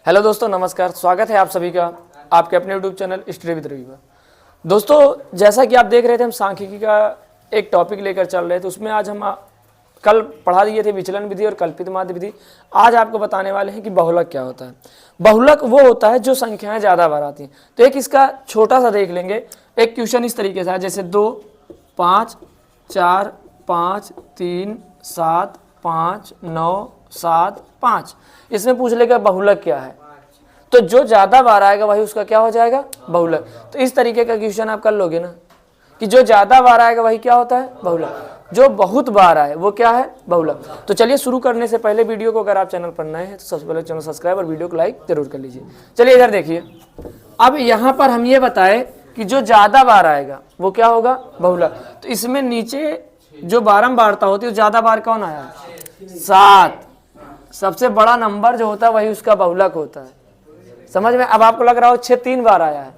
Hello दोस्तों, नमस्कार। स्वागत है आप सभी का आपके अपने YouTube channel study with Ravi पर। दोस्तों, जैसा कि आप देख रहे थे, हम सांख्यिकी का एक टॉपिक लेकर चल रहे थे। उसमें आज हम कल पढ़ा दिए थे विचलन विधि और कल्पित माध्य विधि। आज आपको बताने वाले हैं कि बहुलक क्या होता है। बहुलक वो होता है जो संख्याएं ज़्यादा बार आती हैं। तो एक इसका छोटा सा देख लेंगे। एक क्वेश्चन इस तरीके से है, जैसे 2, 5, 4, 5, 3, 7, 5, 9, 7, 5। इसमें पूछ लेगा बहुलक क्या है। तो जो ज्यादा बार आएगा वही उसका क्या हो जाएगा, बहुलक। तो इस तरीके का क्वेश्चन आप कर लोगे ना कि जो ज्यादा बार आएगा वही क्या होता है, बहुलक। जो बहुत बार आए वो क्या है, बहुलक। तो चलिए शुरू करने से पहले वीडियो को अगर आप चैनल पर नए हैं तो सबसे पहले चैनल सब्सक्राइब और वीडियो को लाइक जरूर कर लीजिए। चलिए इधर देखिए। अब यहाँ पर हम ये बताए कि जो ज्यादा बार आएगा वो क्या होगा, बहुलक। तो इसमें नीचे जो बारंबारता होती है, ज्यादा बार कौन आया है, 7। सबसे बड़ा नंबर जो होता है वही उसका बहुलक होता है। समझ में? अब आपको लग रहा हो 6 3 बार आया है,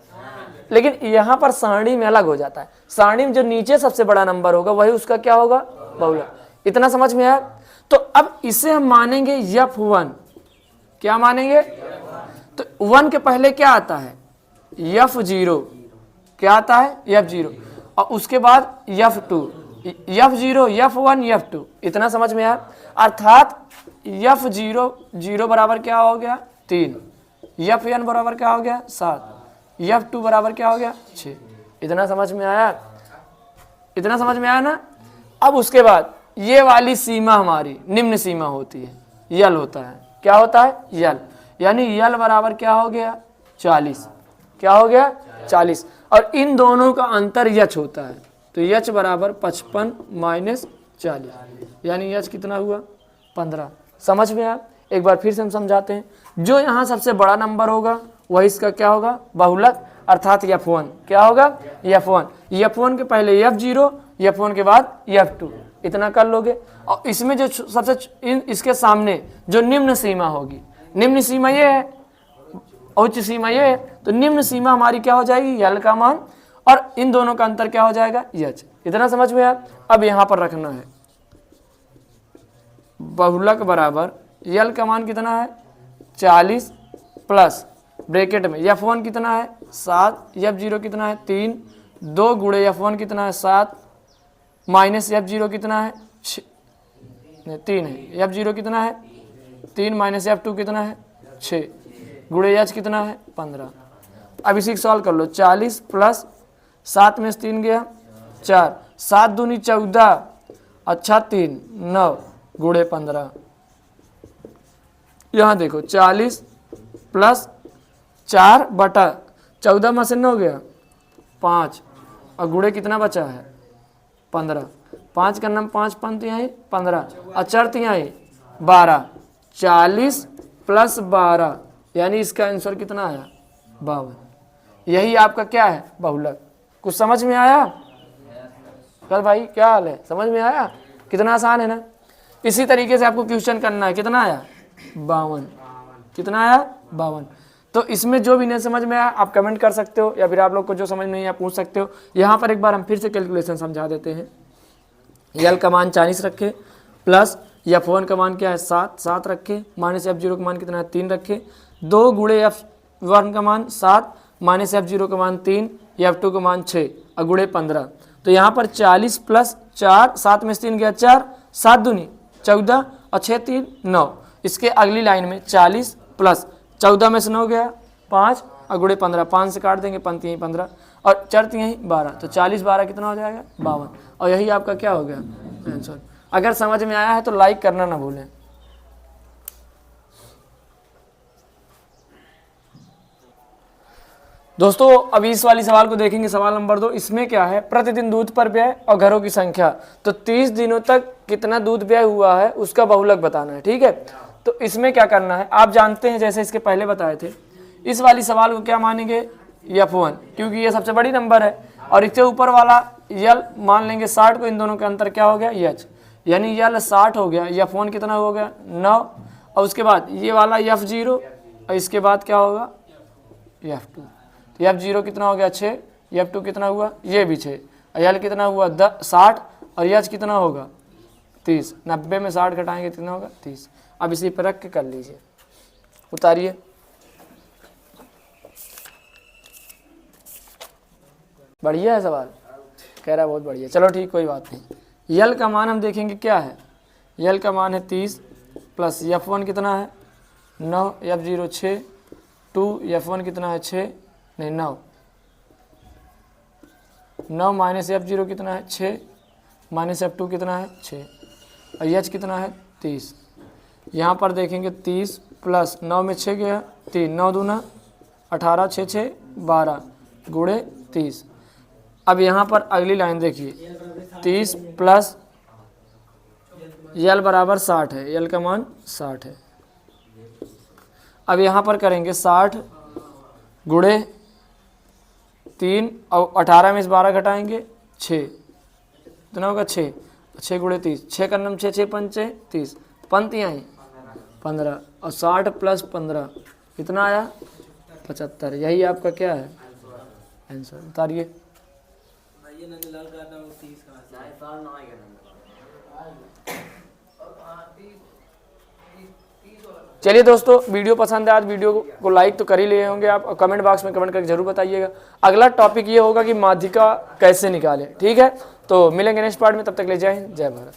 लेकिन यहाँ पर सारणी में अलग हो जाता है। सारणी में जो नीचे सबसे बड़ा नंबर होगा वही उसका क्या होगा, बहुलक। इतना समझ में आया? तो अब इसे हम मानेंगे F1। क्या मानेंगे? तो 1 के पहले क्या आता है, F0। क्या आता है, F0। और उसके बाद F2, F0, F1, F2। इतना समझ में आया? अर्थात F0 0 बराबर क्या हो गया, 3। Fn बराबर क्या हो गया, 7। F2 बराबर क्या हो गया, 6। इतना समझ में आया? इतना समझ में आया ना? अब उसके बाद ये वाली सीमा हमारी निम्न सीमा होती है, यल होता है। क्या होता है, यल। यानी यल बराबर क्या हो गया, 40। क्या हो गया, 40। और इन दोनों का अंतर यच होता है। तो यच बराबर 55 माइनस 40, यानी यच कितना हुआ, 15। समझ में आया? एक बार फिर से हम समझाते हैं। जो यहाँ सबसे बड़ा नंबर होगा वही इसका क्या होगा, बहुलक। अर्थात F1 क्या होगा, F1। F1 के पहले F0, F1 के बाद F2। इतना कर लोगे। और इसमें जो सबसे इसके सामने जो निम्न सीमा होगी, निम्न सीमा ये है, उच्च सीमा ये है। तो निम्न सीमा हमारी क्या हो जाएगी, यल का मान, और इन दोनों का अंतर क्या हो जाएगा, यच। इतना समझ में आया? अब यहाँ पर रखना है बहुलक बराबर यल का मान कितना है, 40 प्लस ब्रैकेट में F1 कितना है, 7, F0 कितना है, 3, 2 गुणे F1 कितना है, 7, माइनस F0 कितना है, 3 है। F0 कितना है, 3 माइनस F2 कितना है, 6, गुणे H कितना है, 15। अब इसी सॉल्व कर लो। 40 प्लस 7 में से 3 गया, 4, 7 दूनी 14, अच्छा 3, 9 गुणे 15। यहाँ देखो 40 प्लस 4 बटा 14 में से 9 गया, 5, और गुणे कितना बचा है, 15। 5 का नाम 5 पंत यहाँ 15, अचर्त यहाँ 12। 40 प्लस 12, यानी इसका आंसर कितना आया, 52। यही आपका क्या है, बहुलक। कुछ समझ में आया? कल भाई क्या हाल है, समझ में आया? कितना आसान है ना। इसी तरीके से आपको क्वेश्चन करना है। कितना आया, 52। कितना आया, 52। तो इसमें जो भी नहीं समझ में आया आप कमेंट कर सकते हो, या फिर आप लोग को जो समझ में नहीं आया पूछ सकते हो। यहाँ पर एक बार हम फिर से कैलकुलेशन समझा देते हैं। यल का मान 40 रखे, प्लस F1 का मान क्या है, 7 रखे, माइनस F0 का मान कितना है, 3 रखे, 2 गुणे F1 का मान 7, माइनस F0 का मान 3, F2 का मान 6, और गुणे 15। तो यहाँ पर 40 प्लस 4, 7 में से 3 गया 4, 7 दूनी 14, और 6 3 9। इसके अगली लाइन में 40 प्लस 14 में से 9 गया 5, और गुणे 15, 5 से काट देंगे, पंक्ति यहीं 15 और चरत यहीं 12। तो 40 12 कितना हो जाएगा, 52। और यही आपका क्या हो गया आंसर। अगर समझ में आया है तो लाइक करना ना भूलें। दोस्तों, अभी इस वाली सवाल को देखेंगे। सवाल नंबर 2। इसमें क्या है, प्रतिदिन दूध पर व्यय और घरों की संख्या। तो 30 दिनों तक कितना दूध व्यय हुआ है उसका बहुलक बताना है। ठीक है, तो इसमें क्या करना है, आप जानते हैं जैसे इसके पहले बताए थे। इस वाली सवाल को क्या मानेंगे, F1, क्योंकि ये सबसे बड़ी नंबर है। और इससे ऊपर वाला यल मान लेंगे 60 को। इन दोनों का अंतर क्या हो गया, H। यानी यल 60 हो गया, F1 कितना हो गया, 9। और उसके बाद ये वाला F0, और इसके बाद क्या होगा, F2। तो F0 कितना हो गया, 6, F2 कितना हुआ, ये भी 6, यल कितना हुआ, 60, और H कितना होगा, 30। 90 में 60 घटाएंगे कितना होगा, 30। अब इसी पर रख के कर लीजिए, उतारिए। बढ़िया है सवाल, कह रहा है बहुत बढ़िया। चलो ठीक, कोई बात नहीं। यल का मान हम देखेंगे क्या है। यल का मान है 30 प्लस F1 कितना है 9, F0 6, 2 F1 कितना है 6 नहीं 9, 9 माइनस F0 कितना है 6 माइनस F2 कितना है 6 और H कितना है 30। यहाँ पर देखेंगे 30 प्लस 9 में 6 गया 3, 9 दूना 18, 6 6 12 गुणे 30। अब यहाँ पर अगली लाइन देखिए 30 प्लस यल बराबर 60 है, यल का मान 60 है। अब यहाँ पर करेंगे 60 गुणे 3 और 18 में इस 12 घटाएंगे 6, कितना होगा 6, 6 गुणे 30, 6 का नम 6 6 पंचे 30, पंक्तियाँ ही 15 और 60 प्लस 15 कितना आया 75। यही आपका क्या है आंसर, बताइए। चलिए दोस्तों, वीडियो पसंद है आज, वीडियो को लाइक तो कर ही लिए होंगे आप, और कमेंट बॉक्स में कमेंट करके जरूर बताइएगा। अगला टॉपिक ये होगा कि माध्यिका कैसे निकालें, ठीक है। तो मिलेंगे नेक्स्ट पार्ट में, तब तक ले जय हिंद जय भारत।